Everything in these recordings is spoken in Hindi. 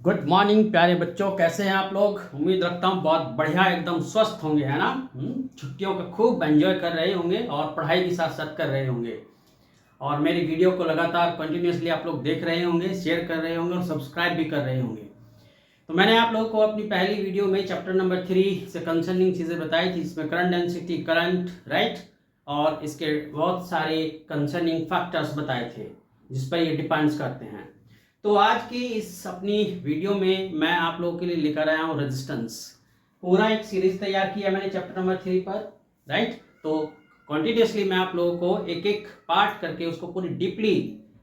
गुड मॉर्निंग प्यारे बच्चों, कैसे हैं आप लोग। उम्मीद रखता हूँ बहुत बढ़िया एकदम स्वस्थ होंगे, है ना। छुट्टियों का खूब एंजॉय कर रहे होंगे और पढ़ाई भी साथ साथ कर रहे होंगे। और मेरी वीडियो को लगातार कंटिन्यूसली आप लोग देख रहे होंगे, शेयर कर रहे होंगे और सब्सक्राइब भी कर रहे होंगे। तो मैंने आप लोगों को अपनी पहली वीडियो में चैप्टर नंबर 3 से कंसर्निंग चीज़ें बताई थी। इसमें करंट डेंसिटी, करंट, राइट, और इसके बहुत सारे कंसर्निंग फैक्टर्स बताए थे जिस पर ये डिपेंड्स करते हैं। तो आज की इस अपनी वीडियो में मैं आप लोगों के लिए लेकर आया हूँ रेजिस्टेंस। पूरा एक सीरीज तैयार किया मैंने चैप्टर नंबर 3 पर, राइट। तो कंटिन्यूसली मैं आप लोगों को एक एक पार्ट करके उसको पूरी डीपली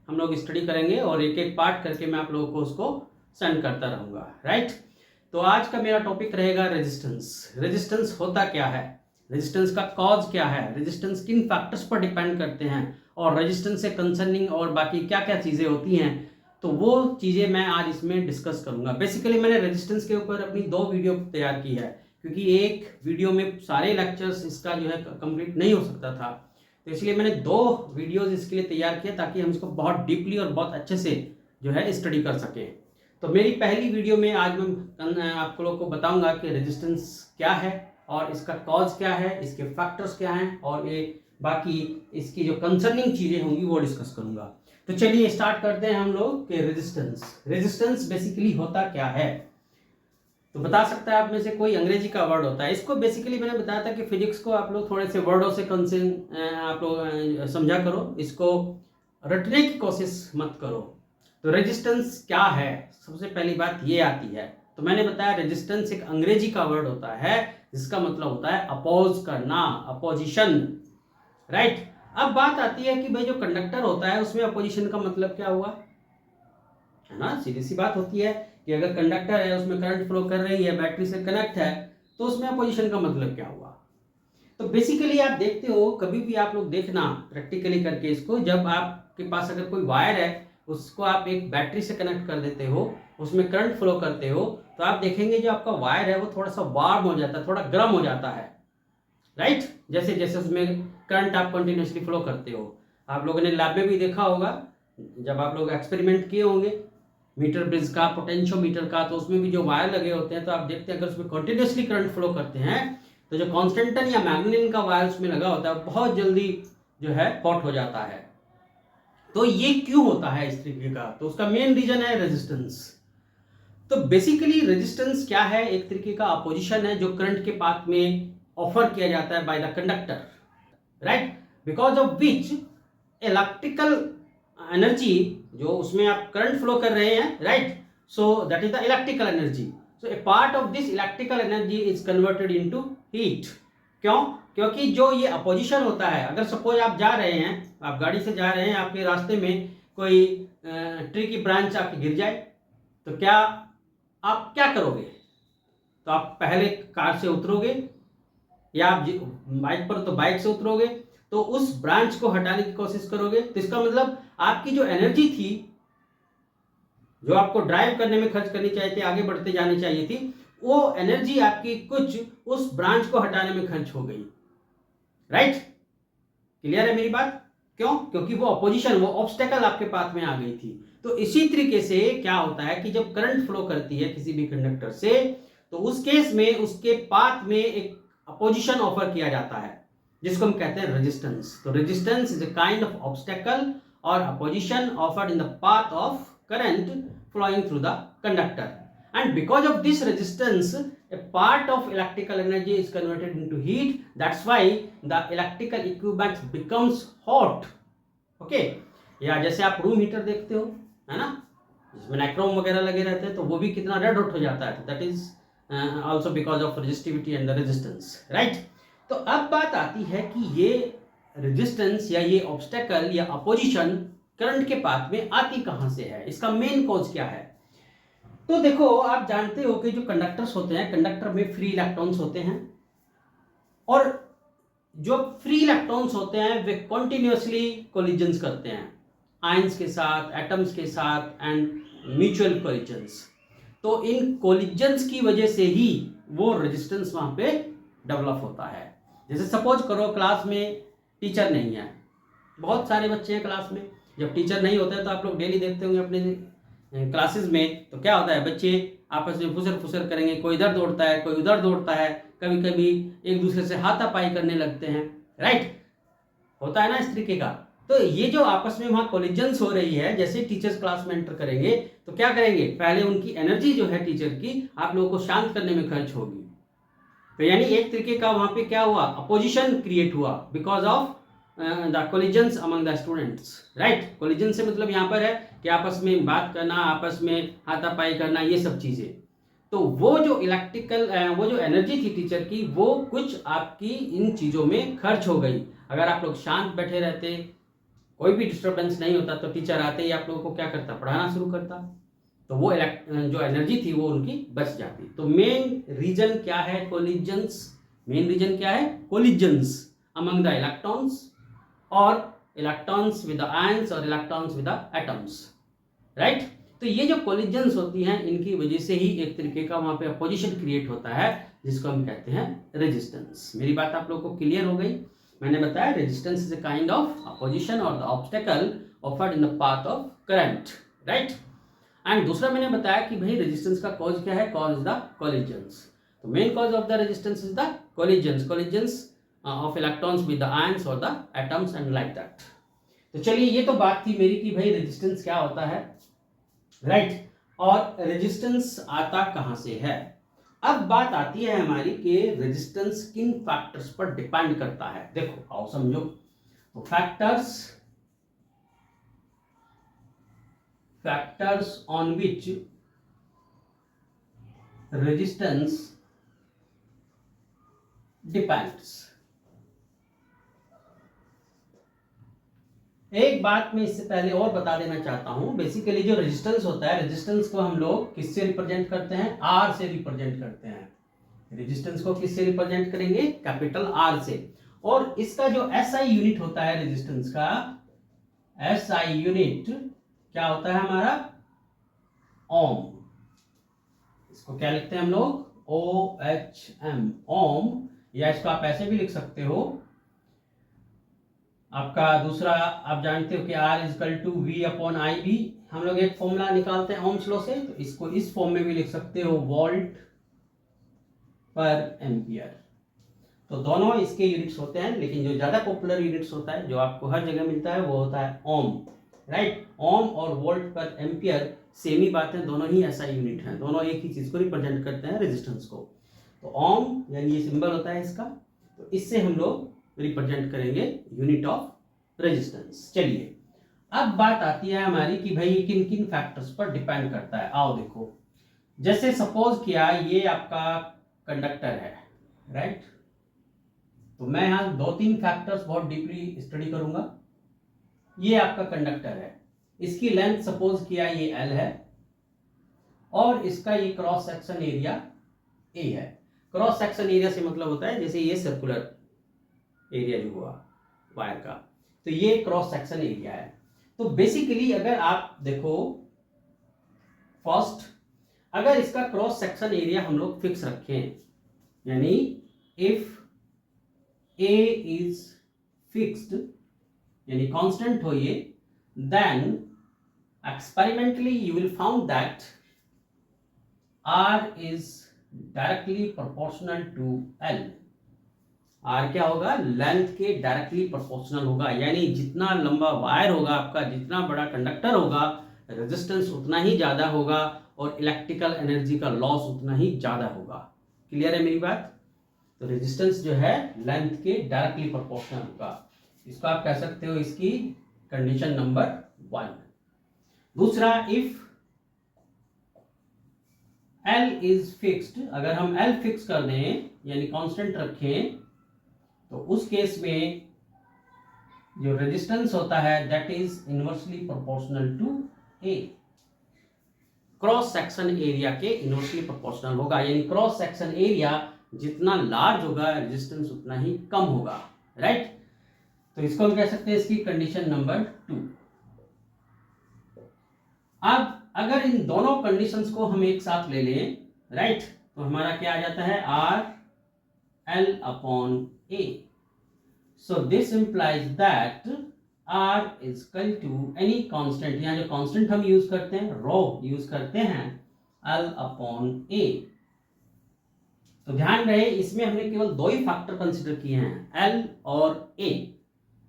हम लोग स्टडी करेंगे और एक एक पार्ट करके मैं आप लोगों को उसको सेंड करता रहूँगा, राइट। तो आज का मेरा टॉपिक रहेगा रेजिस्टेंस। रेजिस्टेंस होता क्या है, रेजिस्टेंस का कॉज क्या है, रेजिस्टेंस किन फैक्टर्स पर डिपेंड करते हैं और रेजिस्टेंस से कंसर्निंग और बाकी क्या क्या चीज़ें होती हैं, तो वो चीज़ें मैं आज इसमें डिस्कस करूंगा। बेसिकली मैंने रेजिस्टेंस के ऊपर अपनी 2 वीडियो तैयार की है, क्योंकि एक वीडियो में सारे लेक्चर्स इसका जो है कंप्लीट नहीं हो सकता था। तो इसलिए मैंने 2 वीडियोस इसके लिए तैयार किया ताकि हम इसको बहुत डीपली और बहुत अच्छे से जो है स्टडी कर सकें। तो मेरी पहली वीडियो में आज मैं आप लोगों को बताऊंगा कि रेजिस्टेंस क्या है और इसका कॉज क्या है, इसके फैक्टर्स क्या हैं, और ये बाकी इसकी जो कंसर्निंग चीज़ें होंगी वो डिस्कस करूंगा। तो चलिए स्टार्ट करते हैं हम लोग कि रेजिस्टेंस। रेजिस्टेंस बेसिकली होता क्या है। तो बता सकता है आप में से कोई, अंग्रेजी का वर्ड होता है। इसको बेसिकली मैंने बताया था कि फिजिक्स को आप लोग थोड़े से वर्डों से आप लोग समझा करो, इसको रटने की कोशिश मत करो। तो रेजिस्टेंस क्या है, सबसे पहली बात ये आती है। तो मैंने बताया रेजिस्टेंस एक अंग्रेजी का वर्ड होता है जिसका मतलब होता है अपोज करना, अपोजिशन, राइट। अब बात आती है कि भाई जो कंडक्टर होता है उसमें अपोजिशन का मतलब क्या हुआ, है ना। सीधी सी बात होती है कि अगर कंडक्टर है, उसमें करंट फ्लो कर रही है, बैटरी से कनेक्ट है, तो उसमें अपोजिशन का मतलब क्या हुआ। तो बेसिकली आप देखते हो, कभी भी आप लोग देखना प्रैक्टिकली करके इसको, जब आपके पास अगर कोई वायर है उसको आप एक बैटरी से कनेक्ट कर देते हो, उसमें करंट फ्लो करते हो, तो आप देखेंगे जो आपका वायर है वो थोड़ा सा वार्म हो जाता है, थोड़ा गर्म हो जाता है, राइट। जैसे जैसे उसमें करंट आप कंटिन्यूसली फ्लो करते हो। आप लोगों ने लैब में भी देखा होगा, जब आप लोग एक्सपेरिमेंट किए होंगे मीटर ब्रिज का, पोटेंशियोमीटर का, तो उसमें भी जो वायर लगे होते हैं तो आप देखते हैं अगर उसमें कंटिन्यूसली करंट फ्लो करते हैं तो जो कॉन्स्टेंटन या मैग्नेटिन का वायर उसमें लगा होता है बहुत जल्दी जो है हॉट हो जाता है। तो ये क्यों होता है इस तरीके का, तो उसका मेन रीजन है रेजिस्टेंस। तो बेसिकली रेजिस्टेंस क्या है, एक तरीके का अपोजिशन है जो करंट के पाथ में ऑफर किया जाता है by the conductor, right, because of which electrical energy, जो उसमें आप करंट फ्लो कर रहे हैं, right, so that is the electrical energy. So A part of this electrical energy is converted into heat. क्यों? क्योंकि जो ये अपोजिशन होता है, अगर सपोज आप जा रहे हैं, आप गाड़ी से जा रहे हैं, आपके रास्ते में कोई ट्री की ब्रांच आपकी गिर जाए, तो क्या आप क्या करोगे, तो आप पहले कार से उतरोगे या आप बाइक पर तो बाइक से उतरोगे, तो उस ब्रांच को हटाने की कोशिश करोगे। तो इसका मतलब आपकी जो एनर्जी थी, जो आपको ड्राइव करने में खर्च करनी चाहिए थी, आगे बढ़ते जानी चाहिए थी, वो एनर्जी आपकी कुछ उस ब्रांच को हटाने में खर्च हो गई, राइट। क्लियर है मेरी बात? क्यों? क्योंकि वो अपोजिशन, वो ऑब्स्टेकल आपके पाथ में आ गई थी। तो इसी तरीके से क्या होता है कि जब करंट फ्लो करती है किसी भी कंडक्टर से, तो उस केस में उसके पाथ में एक अपोजिशन ऑफर किया जाता है जिसको हम कहते हैं रेजिस्टेंस। तो resistance is a kind of obstacle और opposition offered in the path of current flowing through the conductor, and because of this resistance a part of electrical energy is converted into heat. That's why the electrical equipment becomes hot. Okay, या जैसे आप रूम हीटर देखते हो, है ना, जिसमें नाइक्रोम वगैरह लगे रहते हैं, तो वो भी कितना रेड हॉट हो जाता है। That is also because of resistivity and the resistance, right. तो अब बात आती है कि ये रेजिस्टेंस या ये ऑब्स्टेकल या अपोजिशन करंट के पाथ में आती कहां से है, इसका मेन कॉज क्या है। तो देखो, आप जानते हो कि जो कंडक्टर्स होते हैं, कंडक्टर में फ्री इलेक्ट्रॉन्स होते हैं, और जो फ्री इलेक्ट्रॉन्स होते हैं वे कॉन्टिन्यूसली कोलिजन्स करते हैं आयंस के साथ, एटम्स के साथ, एंड म्यूचुअल कोलिजन्स। तो इन कोलिजन्स की वजह से ही वो रेजिस्टेंस वहां पे डेवलप होता है। जैसे सपोज करो क्लास में टीचर नहीं है, बहुत सारे बच्चे हैं क्लास में, जब टीचर नहीं होता है तो आप लोग डेली देखते होंगे अपने क्लासेस में, तो क्या होता है, बच्चे आपस में फुसर फुसर करेंगे, कोई इधर दौड़ता है, कोई उधर दौड़ता है, कभी कभी एक दूसरे से हाथापाई करने लगते हैं, राइट, होता है ना इस तरीके का। तो ये जो आपस में वहां कोलिजन्स हो रही है, जैसे टीचर्स क्लास में एंटर करेंगे तो क्या करेंगे, पहले उनकी एनर्जी जो है टीचर की आप लोगों को शांत करने में खर्च होगी। तो यानी एक तरीके का वहां पे क्या हुआ, अपोजिशन क्रिएट हुआ because of the collisions among the students, right. Collision से मतलब यहाँ पर है कि आपस में बात करना, आपस में हाथापाई करना, ये सब चीजें। तो वो जो इलेक्ट्रिकल वो जो एनर्जी थी टीचर की, वो कुछ आपकी इन चीजों में खर्च हो गई। अगर आप लोग शांत बैठे रहते, कोई भी डिस्टर्बेंस नहीं होता, तो टीचर आते ही आप लोगों को क्या करता, पढ़ाना शुरू करता, तो वो जो एनर्जी थी वो उनकी बच जाती। तो मेन रीजन क्या है, कोलिजन्स। मेन रीजन क्या है, कोलिजन्स अमंग द इलेक्ट्रॉन्स, और इलेक्ट्रॉन्स विद द आयंस, और electrons with the atoms, right. तो ये जो कोलिजन्स होती हैं, इनकी वजह से ही एक तरीके का वहां पे अपोजिशन क्रिएट होता है, जिसको हम कहते हैं रेजिस्टेंस। मेरी बात आप लोगों को क्लियर हो गई। मैंने बताया resistance is a kind of opposition और the obstacle offered in the path of current, right. And दूसरा मैंने बताया कि भाई रेजिस्टेंस का कॉज क्या है, कॉज इज द कोलिजन्स। तो main cause of the resistance is the collisions of electrons with the ions और the atoms and like that. तो चलिए, ये तो बात थी मेरी कि भाई रेजिस्टेंस क्या होता है, राइट, और रेजिस्टेंस आता कहां से है। अब बात आती है हमारी कि रेजिस्टेंस किन फैक्टर्स पर डिपेंड करता है। देखो आओ समझो, तो factors on which resistance depends. एक बात मैं इससे पहले और बता देना चाहता हूं, बेसिकली जो रेजिस्टेंस होता है, रेजिस्टेंस को हम लोग किससे रिप्रेजेंट करते हैं, आर से रिप्रेजेंट करते हैं। रेजिस्टेंस को किससे रिप्रेजेंट करेंगे, कैपिटल आर से। और इसका जो एसआई यूनिट होता है रेजिस्टेंस का, एसआई यूनिट क्या होता है हमारा, ओम। इसको क्या लिखते हैं हम लोग, OHM, ओम। या इसको आप ऐसे भी लिख सकते हो, आपका दूसरा आप जानते हो कि R is equal to V upon I भी, हम लोग एक फॉर्मूला निकालते हैं ओम्स लॉ से, तो इसको इस फॉर्म में भी लिख सकते हो, वोल्ट पर एम्पियर। तो दोनों इसके यूनिट्स होते हैं, लेकिन जो ज्यादा पॉपुलर यूनिट्स होता है, जो आपको हर जगह मिलता है, वो होता है ओम, राइट। ओम और वोल्ट पर एम्पियर सेम ही बात है, दोनों ही ऐसा यूनिट है, दोनों एक ही चीज को रिप्रेजेंट करते हैं, रेजिस्टेंस को। तो ओम यानी ये सिंबल होता है इसका, तो इससे हम लोग रिप्रेजेंट करेंगे यूनिट ऑफ रेजिस्टेंस। चलिए, अब बात आती है हमारी कि भाई किन किन फैक्टर्स पर डिपेंड करता है। आओ देखो, जैसे सपोज किया ये आपका कंडक्टर है, राइट। तो मैं यहां दो तीन फैक्टर्स बहुत डीपली स्टडी करूंगा। ये आपका कंडक्टर है, इसकी लेंथ सपोज किया ये L है, और इसका ये क्रॉस सेक्शन एरिया A है। क्रॉस सेक्शन एरिया से मतलब होता है जैसे ये सर्कुलर एरिया जो हुआ वायर का, तो ये क्रॉस सेक्शन एरिया है। तो बेसिकली अगर आप देखो, फर्स्ट अगर इसका क्रॉस सेक्शन एरिया हम लोग फिक्स रखें, यानी इफ A इज फिक्स्ड यानी कांस्टेंट हो ये, then experimentally you will found that R is directly proportional to L। R क्या होगा, लेंथ के डायरेक्टली प्रोपोर्शनल होगा, यानी जितना लंबा वायर होगा आपका, जितना बड़ा कंडक्टर होगा, रेजिस्टेंस उतना ही ज्यादा होगा, और इलेक्ट्रिकल एनर्जी का लॉस उतना ही ज्यादा होगा। क्लियर है मेरी बात। तो रेजिस्टेंस जो है लेंथ के डायरेक्टली प्रोपोर्शनल होगा। इसको आप कह सकते हो इसकी कंडीशन नंबर 1। दूसरा, इफ L इज फिक्स्ड, अगर हम L फिक्स कर दें यानी कांस्टेंट रखें, तो उस केस में जो रेजिस्टेंस होता है that is inversely proportional to A। Cross section area के इनवर्सली प्रोपोर्शनल होगा, यानी क्रॉस सेक्शन एरिया जितना लार्ज होगा रेजिस्टेंस उतना ही कम होगा, राइट। तो इसको हम कह सकते हैं इसकी कंडीशन नंबर 2। अब अगर इन दोनों कंडीशंस को हम एक साथ ले लें, राइट, तो हमारा क्या आ जाता है, R L upon A। So this implies that R is equal to any constant, यहाँ जो कांस्टेंट हम यूज करते हैं रो यूज करते हैं L अपॉन A। तो ध्यान रहे इसमें हमने केवल दो ही फैक्टर कंसिडर किए हैं, L और A।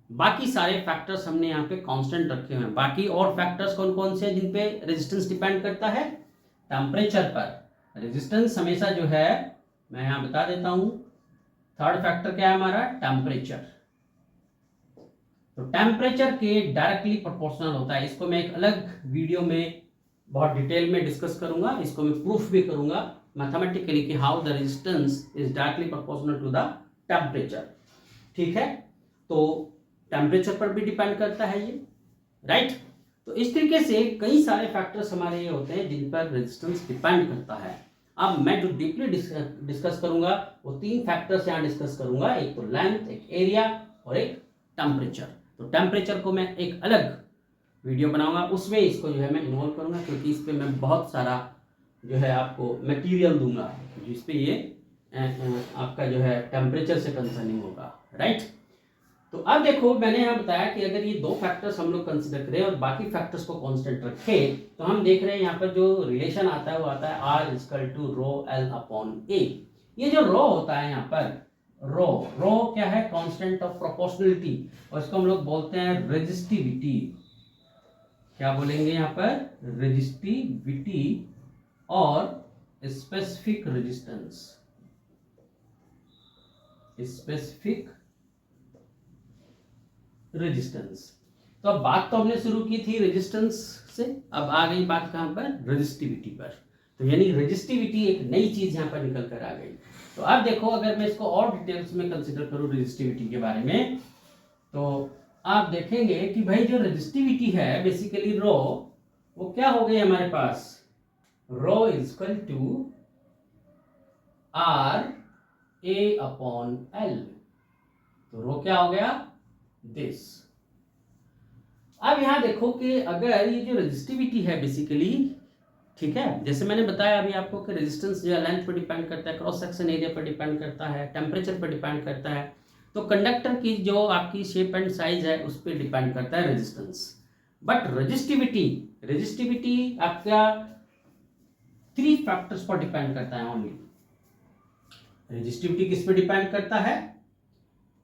बाकी सारे फैक्टर्स हमने यहाँ पे कांस्टेंट रखे हुए हैं। बाकी और फैक्टर्स कौन कौन से हैं जिन पे रेजिस्टेंस डिपेंड करता है? टेम्परेचर पर। रेजिस्टेंस हमेशा जो है, मैं यहाँ बता देता हूँ, थर्ड फैक्टर क्या है हमारा? टेम्परेचर। तो टेम्परेचर के डायरेक्टली प्रोपोर्शनल होता है। इसको मैं एक अलग वीडियो में बहुत डिटेल में डिस्कस करूंगा, इसको मैं प्रूफ भी करूंगा मैथमेटिकली कि how the resistance is directly proportional to the temperature. ठीक है, तो टेम्परेचर पर भी डिपेंड करता है ये, राइट। तो इस तरीके से कई सारे फैक्टर्स हमारे ये होते हैं जिन पर रेजिस्टेंस डिपेंड करता है। अब मैं जो डीपली डिस्कस करूंगा वो तीन फैक्टर्स यहाँ डिस्कस करूंगा, एक तो लेंथ, एक एरिया और एक टेम्परेचर। तो टेम्परेचर को मैं एक अलग वीडियो बनाऊंगा, उसमें इसको जो है मैं इन्वॉल्व करूंगा, क्योंकि इस पे मैं बहुत सारा जो है आपको मटेरियल दूंगा जिस पे ये आपका जो है टेम्परेचर से कंसर्निंग होगा, राइट। तो अब देखो मैंने यहाँ बताया कि अगर ये दो फैक्टर्स हम लोग कंसिडर करें और बाकी फैक्टर्स को कांस्टेंट रखें, तो हम देख रहे हैं यहाँ पर जो रिलेशन आता है वो आता है R is equal to rho L upon A। ये जो रो होता है यहाँ पर, रो क्या है? कांस्टेंट ऑफ प्रोपोर्शनलिटी, और इसको हम लोग बोलते हैं रेजिस्टिविटी। क्या बोलेंगे यहाँ पर? रेजिस्टिविटी और स्पेसिफिक रेजिस्टेंस, स्पेसिफिक रेजिस्टेंस। तो अब बात तो हमने शुरू की थी रेजिस्टेंस से, अब आ गई बात कहां पर? रेजिस्टिविटी पर। तो यानी रेजिस्टिविटी एक नई चीज यहां पर निकल कर आ गई। तो अब देखो अगर मैं इसको और डिटेल्स में कंसीडर करूं रेजिस्टिविटी के बारे में, तो आप देखेंगे कि भाई जो रेजिस्टिविटी है बेसिकली रो, वो क्या हो गई हमारे पास? Rho equal to R A upon L। तो रो क्या हो गया? दिस। अब यहां देखो कि अगर ये जो रेजिस्टिविटी है बेसिकली, ठीक है, जैसे मैंने बताया अभी आपको कि रेजिस्टेंस जो है लेंथ पर डिपेंड करता है, क्रॉस सेक्शन एरिया पर डिपेंड करता है, टेम्परेचर पर डिपेंड करता है। तो कंडक्टर की जो आपकी शेप एंड साइज है उस पर डिपेंड करता है रेजिस्टेंस। बट रेजिस्टिविटी आपका थ्री फैक्टर्स पर डिपेंड करता है ओनली। रेजिस्टिविटी किस पर डिपेंड करता है?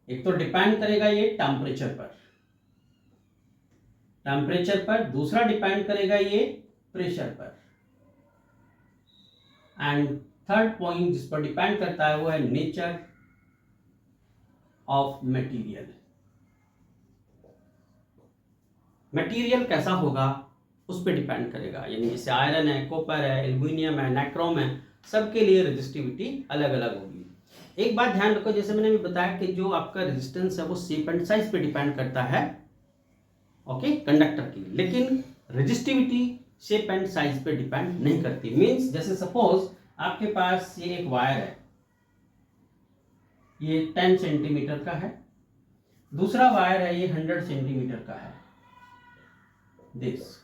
एक तो डिपेंड करेगा ये टेम्परेचर पर, दूसरा डिपेंड करेगा ये प्रेशर पर, एंड थर्ड पॉइंट जिस पर डिपेंड करता है वो है नेचर ऑफ मटेरियल। मटेरियल कैसा होगा उस पर डिपेंड करेगा, यानी जैसे आयरन है, कॉपर है, एल्युमिनियम है, नाइक्रोम है, सबके लिए रेजिस्टिविटी अलग अलग होगी। एक बात ध्यान रखो, जैसे मैंने भी बताया कि जो आपका रेजिस्टेंस है वो शेप एंड साइज पे डिपेंड करता है, ओके, कंडक्टर की, लेकिन रेजिस्टिविटी शेप एंड साइज पे डिपेंड नहीं करती। मींस जैसे सपोज आपके पास ये एक वायर है, ये 10 सेंटीमीटर का है, दूसरा वायर है ये 100 सेंटीमीटर का है, दिस।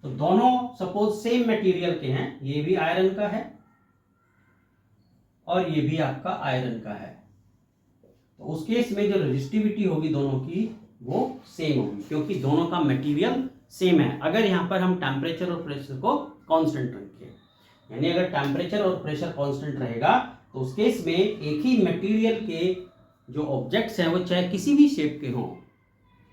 तो दोनों सपोज सेम मटेरियल के हैं, ये भी आयरन का है और ये भी आपका आयरन का है। तो उस केस में जो रेजिस्टिविटी होगी दोनों की वो सेम होगी, क्योंकि दोनों का मटेरियल सेम है। अगर यहाँ पर हम टेम्परेचर और प्रेशर को कांस्टेंट रखें, यानी अगर टेम्परेचर और प्रेशर कांस्टेंट रहेगा तो उस केस में एक ही मटेरियल के जो ऑब्जेक्ट्स हैं वो चाहे किसी भी शेप के हों,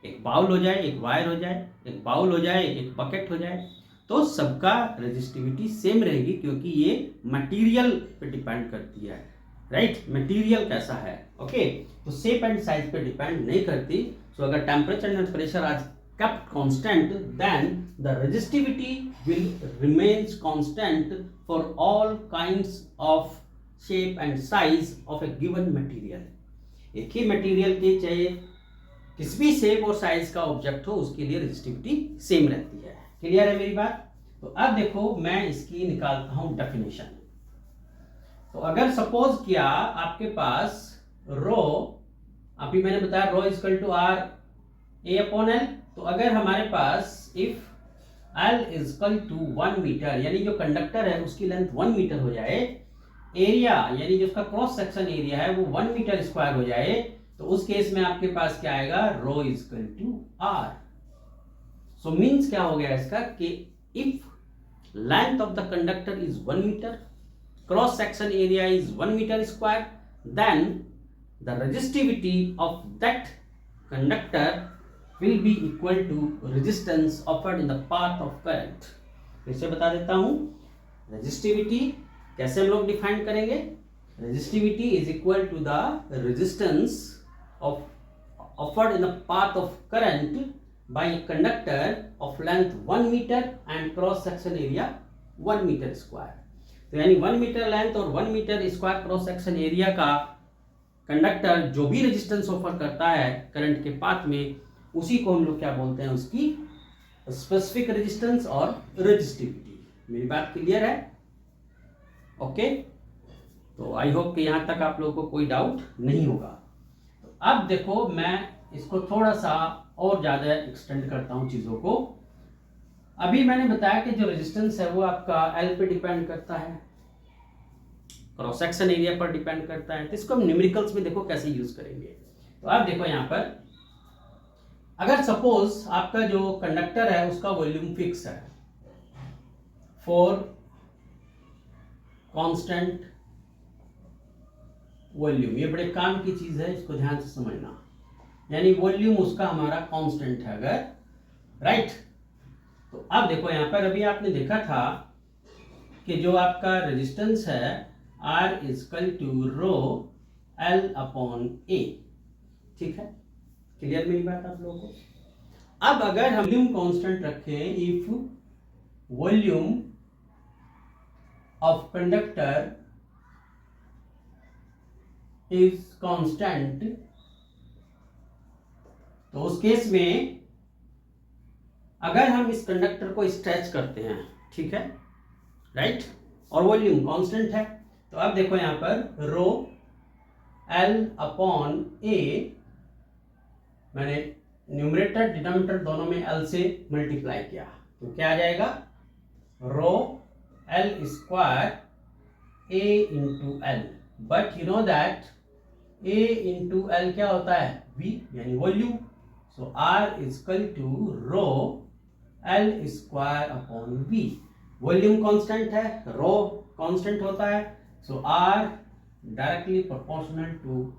एक बाउल हो जाए, एक वायर हो जाए, एक बाउल हो जाए, एक बकेट हो जाए, तो सबका रेजिस्टिविटी सेम रहेगी, क्योंकि ये मटेरियल पे डिपेंड करती है, राइट। मटेरियल कैसा है, ओके, तो शेप एंड साइज पे डिपेंड नहीं करती। सो अगर temperature and pressure are kept constant, then the resistivity will remains constant for all kinds of shape and size of a given material। एक ही मटेरियल के चाहे किसी भी शेप और साइज का ऑब्जेक्ट हो, उसके लिए रेजिस्टिविटी सेम रहती है। क्लियर है मेरी बात? तो अब देखो मैं इसकी निकालता हूं डेफिनेशन। तो अगर सपोज किया आपके पास रो, अभी मैंने बताया rho equal to R A upon L, तो अगर हमारे पास if L equal to 1 metre, यानी जो कंडक्टर है उसकी लेंथ 1 मीटर हो जाए, एरिया यानी जो उसका क्रॉस सेक्शन एरिया है वो 1 मीटर स्क्वायर हो जाए, तो उस केस में आपके पास क्या आएगा, rho is equal to R. So means क्या हो गया इसका कि if length of the conductor is 1 metre, cross section area is 1 metre square, then the resistivity of that conductor will be equal to resistance offered in the path of current। फिर से बता देता हूं, रेजिस्टिविटी कैसे हम लोग डिफाइन करेंगे, resistivity is equal to the resistance offered in the path of current by a conductor of length 1 meter and cross section area 1 meter square। तो यानी 1 मीटर लेंथ और 1 metre square cross section area का कंडक्टर जो भी रेजिस्टेंस ऑफर करता है करंट के पाथ में, उसी को हम लोग क्या बोलते हैं, उसकी स्पेसिफिक रेजिस्टेंस और रेजिस्टिविटी। मेरी बात क्लियर है? ओके, तो आई होप कि यहां तक आप लोगों को कोई डाउट नहीं होगा। तो अब देखो, मैं इसको थोड़ा सा और ज्यादा एक्सटेंड करता हूं चीजों को। अभी मैंने बताया कि जो रेजिस्टेंस है वो आपका एल पे डिपेंड करता है, क्रॉस सेक्शन एरिया पर डिपेंड करता है। तो इसको हम न्यूमेरिकल्स में देखो कैसे यूज करेंगे। तो आप देखो यहां पर, अगर सपोज आपका जो कंडक्टर है उसका वॉल्यूम फिक्स है फॉर कांस्टेंट वॉल्यूम, ये बड़े काम की चीज है, इसको ध्यान से समझना। यानी वॉल्यूम उसका हमारा कांस्टेंट है अगर, राइट। तो अब देखो यहां पर, अभी आपने देखा था कि जो आपका रेजिस्टेंस है R is equal to rho L upon A, ठीक है, क्लियर मेरी बात आप लोगों को? अब अगर हम वॉल्यूम कांस्टेंट रखें, if volume of conductor is constant, तो उस केस में अगर हम इस कंडक्टर को स्ट्रेच करते हैं, ठीक है, राइट, और वॉल्यूम कांस्टेंट है, तो अब देखो यहां पर रो एल अपॉन ए, मैंने न्यूमरेटर डिनोमिनेटर दोनों में एल से मल्टीप्लाई किया, तो क्या आ जाएगा, rho L square A into L. But you know that A into L क्या होता है, वी, यानी volume. So R is equal to rho L square upon V. Volume constant है, रो कांस्टेंट होता है, so R directly proportional to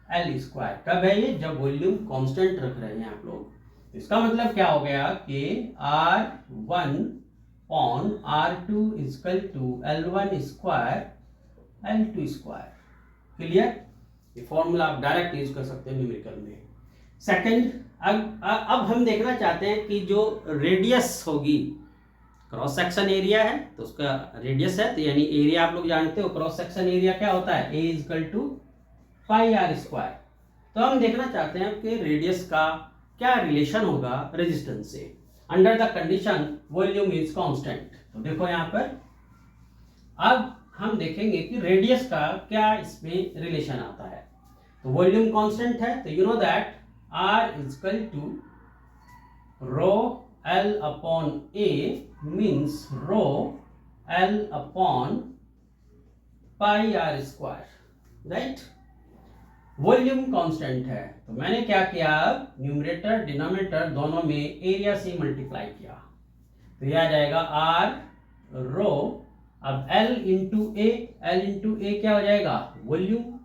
L square. कब है ये, जब वॉल्यूम कांस्टेंट रख रहे हैं आप लोग। इसका मतलब क्या हो गया कि R1 on R2 is equal to L1 square L2 square. Clear? ये फॉर्मूला आप डायरेक्ट यूज कर सकते हैं न्यूमेरिकल में। सेकंड, अब हम देखना चाहते हैं कि जो रेडियस होगी, क्रॉस सेक्शन एरिया है तो उसका रेडियस है, तो यानी एरिया आप लोग जानते हो, क्रॉस सेक्शन एरिया क्या होता है, A is equal to pi are square. तो हम देखना चाहते हैं कि रेडियस का क्या रिलेशन होगा रेजिस्टेंस से under the condition volume is constant. तो देखो यहां पर, अब हम देखेंगे कि रेडियस का क्या इसमें रिलेशन आता है। तो वॉल्यूम कांस्टेंट है, तो you know that R is equal to rho L upon A means rho L upon pi are square, right. Volume constant है, तो मैंने क्या किया, अब न्यूमरेटर डिनोमिनेटर दोनों में एरिया से मल्टीप्लाई किया, तो यह आ जाएगा आर रो, अब एल इंटू ए क्या हो जाएगा, volume.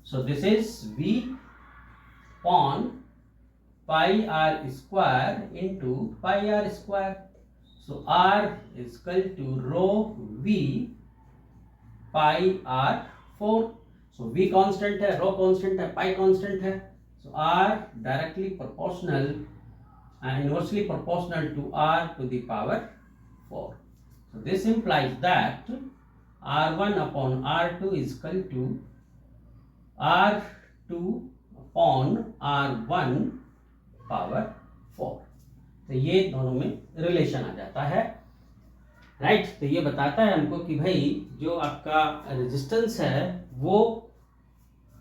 So this is V upon pi are square into pi are square. So R is equal to rho V pi R 4। So V constant है, rho constant है, pi constant है, so R directly proportional and inversely proportional to R to the power 4. So this implies that R1 upon R2 is equal to R2 upon R1 power 4. तो ये दोनों में रिलेशन आ जाता है, राइट। तो ये बताता है हमको कि भाई जो आपका रेजिस्टेंस है वो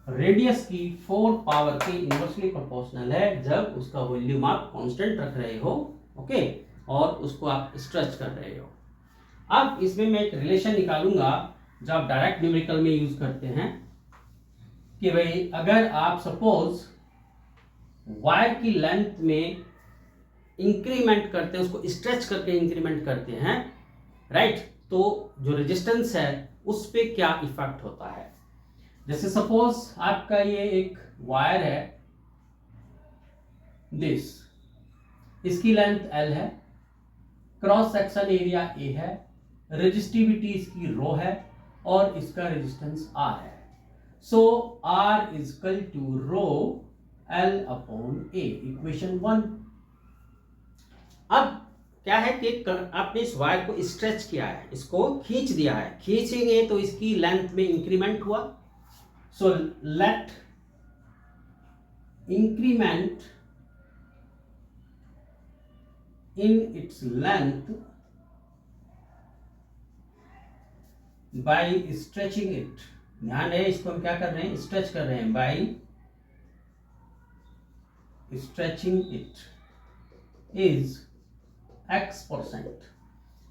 रेडियस की 4 पावर के इनवर्सली प्रोपोर्शनल है जब उसका वॉल्यूम आप कांस्टेंट रख रहे हो, ओके, और उसको आप स्ट्रेच कर रहे हो। अब इसमें मैं एक रिलेशन निकालूंगा जो आप डायरेक्ट न्यूमेरिकल में यूज करते हैं कि भाई अगर आप सपोज वायर की लेंथ में इंक्रीमेंट करते हैं, उसको स्ट्रेच करके इंक्रीमेंट करते हैं, राइट, तो जो रेजिस्टेंस है उस पे क्या इफेक्ट होता है। जैसे सपोज आपका ये एक वायर है दिस, इसकी लेंथ L है, क्रॉस सेक्शन एरिया A है, रेजिस्टिविटी इसकी रो है और इसका रेजिस्टेंस R है। So R is equal to rho L upon A, equation 1। अब क्या है कि आपने इस वायर को स्ट्रेच किया है, इसको खींच दिया है, खींचेंगे तो इसकी लेंथ में इंक्रीमेंट हुआ। So let increment in its length by stretching it। ध्यान रहे, इसको हम क्या कर रहे हैं, स्ट्रेच कर रहे हैं, by stretching it is x%।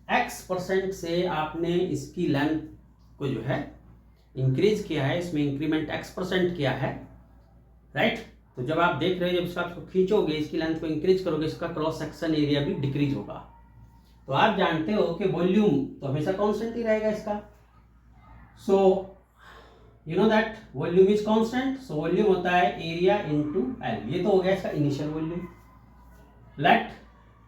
x% से आपने इसकी लेंथ को जो है इंक्रीज किया है, इसमें इंक्रीमेंट x% किया है, राइट। तो जब आप देख रहे हैं, जब इसको खींचोगे, इसकी लेंथ को इंक्रीज करोगे, इसका क्रॉस सेक्शन एरिया भी डिक्रीज होगा। तो आप जानते हो कि वॉल्यूम तो हमेशा कांस्टेंट ही रहेगा इसका। So you know that volume is constant. So volume होता है एरिया इनटू एल। ये तो हो गया इसका इनिशियल वॉल्यूम। लेट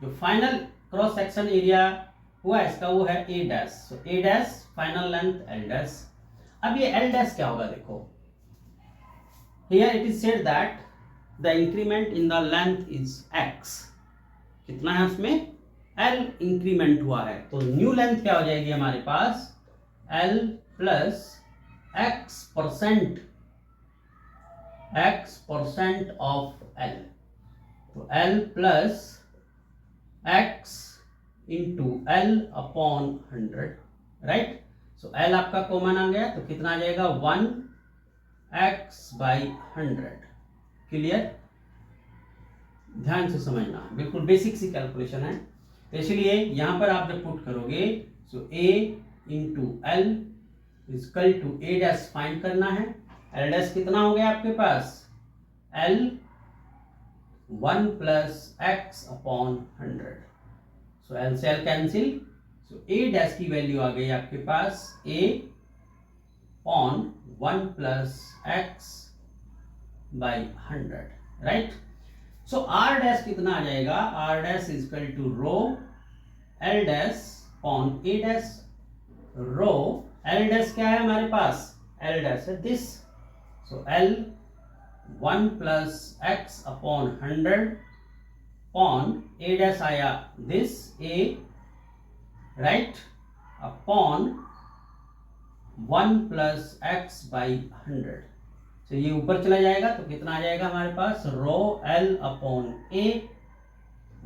जो फाइनल क्रॉस सेक्शन एरिया हुआ इसका वो है A dash. So A dash final length L dash. अब ये एल डैश क्या होगा, देखो here it is said that the increment in the length is x। कितना है उसमें, l इंक्रीमेंट हुआ है, तो न्यू लेंथ क्या हो जाएगी हमारे पास, l plus x% of l। तो l plus x into L upon 100, right. So l आपका कॉमन आ गया, तो कितना आ जाएगा, 1x/100। क्लियर, ध्यान से समझना, बिल्कुल बेसिक सी कैलकुलेशन है। तो इसलिए यहां पर आप जब पुट करोगे, so a into L is equal to A dash find करना है। एल डैश कितना हो गया आपके पास, l 1 plus x upon 100। So L से L cancel, so A dash की वैल्यू आ गई आपके पास a on 1 plus x by 100, right. So R dash कितना आ जाएगा, R dash is equal to rho L dash on A dash. Rho L dash क्या है हमारे पास, एल डैश है this. So L 1 plus x upon 100 on A dash आया this A, right, upon 1 plus x by 100। तो ये ऊपर चला जाएगा तो कितना आ जाएगा हमारे पास, rho L upon A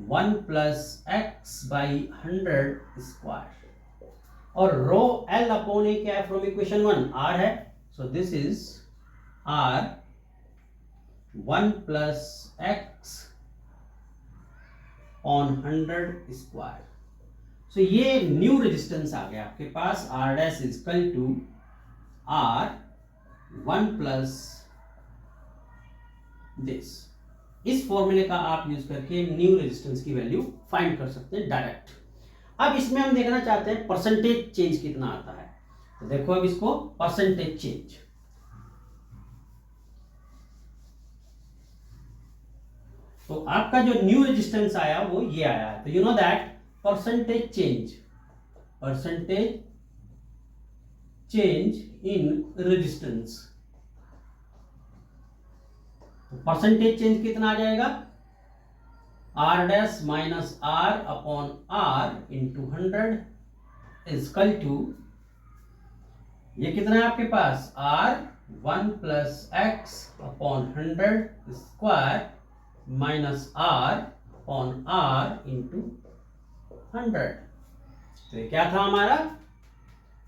1 plus x by 100 square. और रो एल अपॉन ए क्या है, फ्रॉम इक्वेशन 1 r है। So this is r 1 plus x on 100 square. So ये न्यू रेजिस्टेंस आ गया आपके पास, r dash is equal to r 1 plus this. इस फॉर्मूले का आप यूज करके न्यू रेजिस्टेंस की वैल्यू फाइंड कर सकते हैं डायरेक्ट। अब इसमें हम देखना चाहते हैं परसेंटेज चेंज कितना आता है। तो देखो अब इसको परसेंटेज चेंज, तो आपका जो न्यू रेजिस्टेंस आया वो ये आया है। तो you know that percentage change in resistance. Percentage change कितना आ जाएगा, R dash minus R upon R into 100 equal to, ये कितना है आपके पास, R 1 plus x upon 100 square minus R upon R into 100। तो ये क्या था हमारा,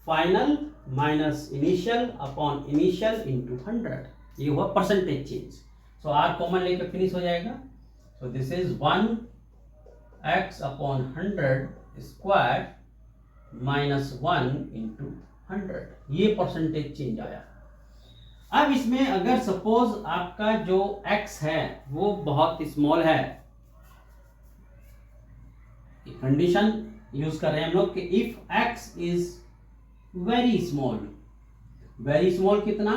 final minus initial upon initial into 100। ये हुआ percentage change. So R common लेके फिनिश हो जाएगा। So this is 1x upon 100 square minus 1 into 100। ये परसेंटेज चेंज आया। अब इसमें अगर सपोज आपका जो x है वो बहुत स्मॉल है, कंडीशन यूज कर रहे हैं हम लोग कि if x is very small, very small कितना,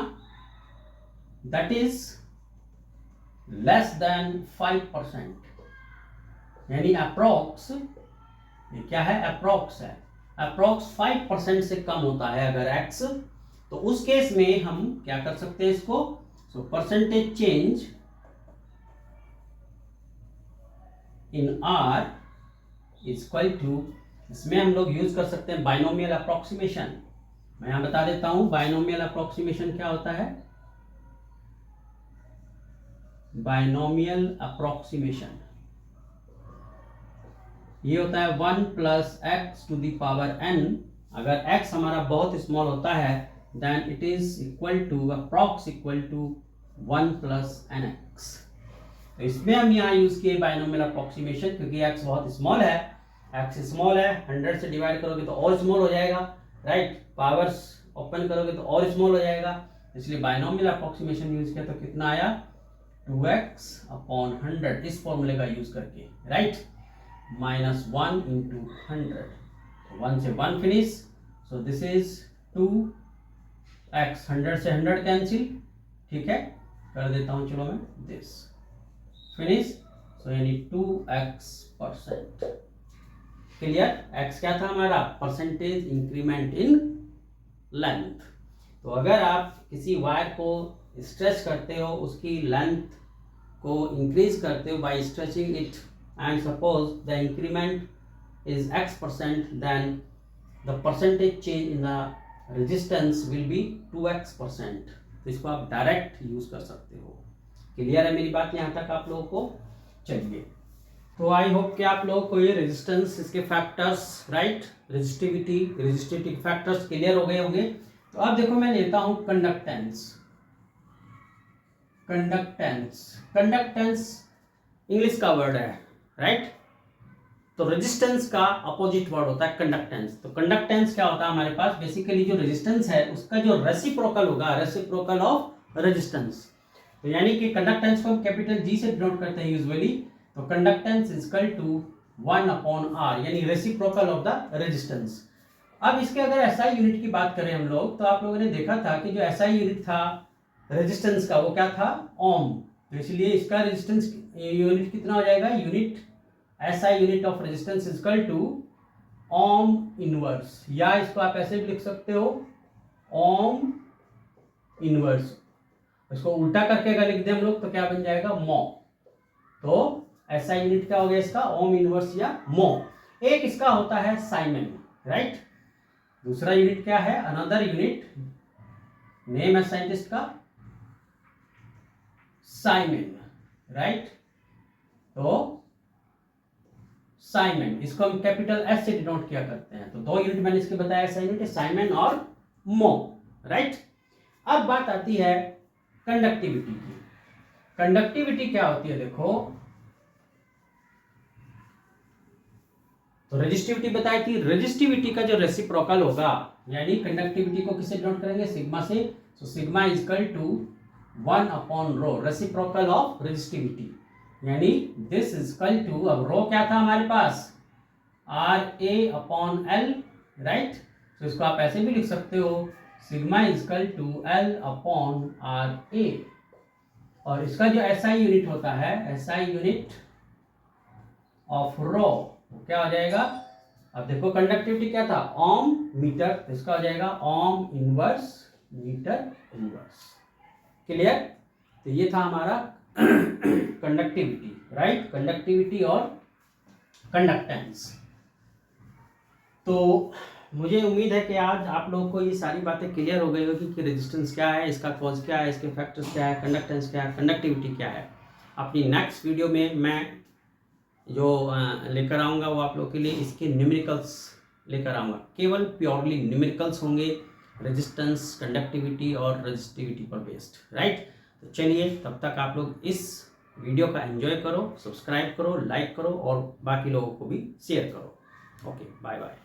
दैट इज लेस देन 5%, यानी अप्रोक्स, ये क्या है, अप्रोक्स है, अप्रोक्स 5% से कम होता है अगर x, तो उस केस में हम क्या कर सकते हैं इसको, so percentage change in r is equal to, इसमें हम लोग यूज कर सकते हैं बाइनोमियल अप्रोक्सीमेशन। मैं यहां बता देता हूं बाइनोमियल अप्रोक्सीमेशन क्या होता है। बाइनोमियल अप्रोक्सीमेशन ये होता है 1 plus x to the power n। अगर x हमारा बहुत स्मॉल होता है then it is equal to approx equal to 1 plus nx। तो इसमें हम यहाँ यूज किए बाइनोमियल अप्रोक्सीमेशन, क्योंकि x बहुत स्मॉल है, x स्मॉल है, 100 से डिवाइड करोगे तो और स्मॉल हो जाएगा, राइट, पावर्स ओपन करोगे तो और स्मॉल हो जाएगा, इसलिए बाइनोमियल अप्रोक्सीमेशन यूज किया। तो कितना आया, 2x अपॉन 100, इस फॉर्मूले का यूज करके, राइट, माइनस 1 इंटू 100, 1 से 1 finish, so this is 2x, 100 से 100 कैंसिल, ठीक है, कर देता हूं चलो मैं, दिस फिनिश, सो यानी 2x%। क्लियर, x क्या था हमारा, परसेंटेज इंक्रीमेंट इन लेंथ। तो अगर आप किसी वायर को स्ट्रेच करते हो, उसकी लेंथ को इंक्रीज करते हो by stretching it, and suppose the increment is x%, then the percentage change in the resistance will be 2x%। तो इसको आप डायरेक्ट यूज कर सकते हो। क्लियर है मेरी बात यहाँ तक आप लोगों को? चलिए, तो आई होप कि आप लोगों को ये रेजिस्टेंस, इसके factors, right, resistivity factors clear हो गए होंगे। तो अब देखो मैं लेता हूं कंडक्टेंस। कंडक्टेंस इंग्लिश का वर्ड है, राइट, तो रेजिस्टेंस का अपोजिट वर्ड होता है कंडक्टेंस। तो कंडक्टेंस क्या होता है हमारे पास, बेसिकली जो रेजिस्टेंस है उसका जो रेसिप्रोकल होगा, रेसिप्रोकल ऑफ रेजिस्टेंस। तो यानी कि कंडक्टेंस को हम कैपिटल G से डिनोट करते हैं यूजुअली, तो conductance is equal to 1 upon R, यानी रेसिप्रोकल ऑफ द रेजिस्टेंस। अब इसके अगर SI यूनिट की बात करें हम लोग, तो आप लोगों ने देखा था कि जो SI यूनिट था रेजिस्टेंस का, वो क्या था, ओम। तो इसलिए इसका रेजिस्टेंस यूनिट कितना हो जाएगा, unit SI unit of resistance is equal to ohm inverse, या इसको आप ऐसे भी लिख सकते हो ओम इनवर्स। इसको उल्टा करके अगर लिख दें हम लोग तो क्या बन जाएगा, मो। तो SI यूनिट क्या हो गया इसका, ओम इनवर्स या मो। एक इसका होता है साइमन, राइट, दूसरा यूनिट क्या है, अनदर यूनिट, नेम है साइंटिस्ट का साइमन, राइट। तो साइमन, इसको हम कैपिटल S से डिनोट किया करते हैं। तो दो यूनिट मैंने इसके बताया, SI यूनिट, साइमन और मो, राइट। अब बात आती है कंडक्टिविटी की। कंडक्टिविटी क्या होती है, देखो, तो रेजिस्टिविटी बताई थी, रेजिस्टिविटी का जो रेसिप्रोकल होगा, यानी कंडक्टिविटी को किससे डिनोट करेंगे, सिग्मा से। So sigma is equal to 1 upon rho, reciprocal of resistivity, यानी दिस इज इक्वल टू, अब रो क्या था हमारे पास, RA अपॉन L, राइट। तो इसको आप ऐसे भी लिख सकते हो, sigma is equal to L upon RA। और इसका जो SI यूनिट होता है, SI यूनिट ऑफ रो, क्या हो जाएगा, अब देखो कंडक्टिविटी क्या था, ओम मीटर, तो इसका हो जाएगा ohm inverse metre inverse. Clear, तो ये था हमारा कंडक्टिविटी, राइट, कंडक्टिविटी और कंडक्टेंस। तो मुझे उम्मीद है कि आज आप लोगों को ये सारी बातें क्लियर हो गई होगी कि रेजिस्टेंस क्या है, इसका कॉज क्या है, इसके फैक्टर्स क्या है, कंडक्टेंस क्या है, कंडक्टिविटी क्या है। अपनी नेक्स्ट वीडियो में मैं जो लेकर आऊँगा वो आप लोगों के लिए इसके न्यूमेरिकल्स लेकर आऊँगा, केवल प्योरली न्यूमेरिकल्स होंगे, रेजिस्टेंस, कंडक्टिविटी और रेजिस्टिविटी पर बेस्ड, राइट। तो चलिए, तब तक आप लोग इस वीडियो का एंजॉय करो, सब्सक्राइब करो, लाइक करो और बाकी लोगों को भी शेयर करो। Okay, bye bye.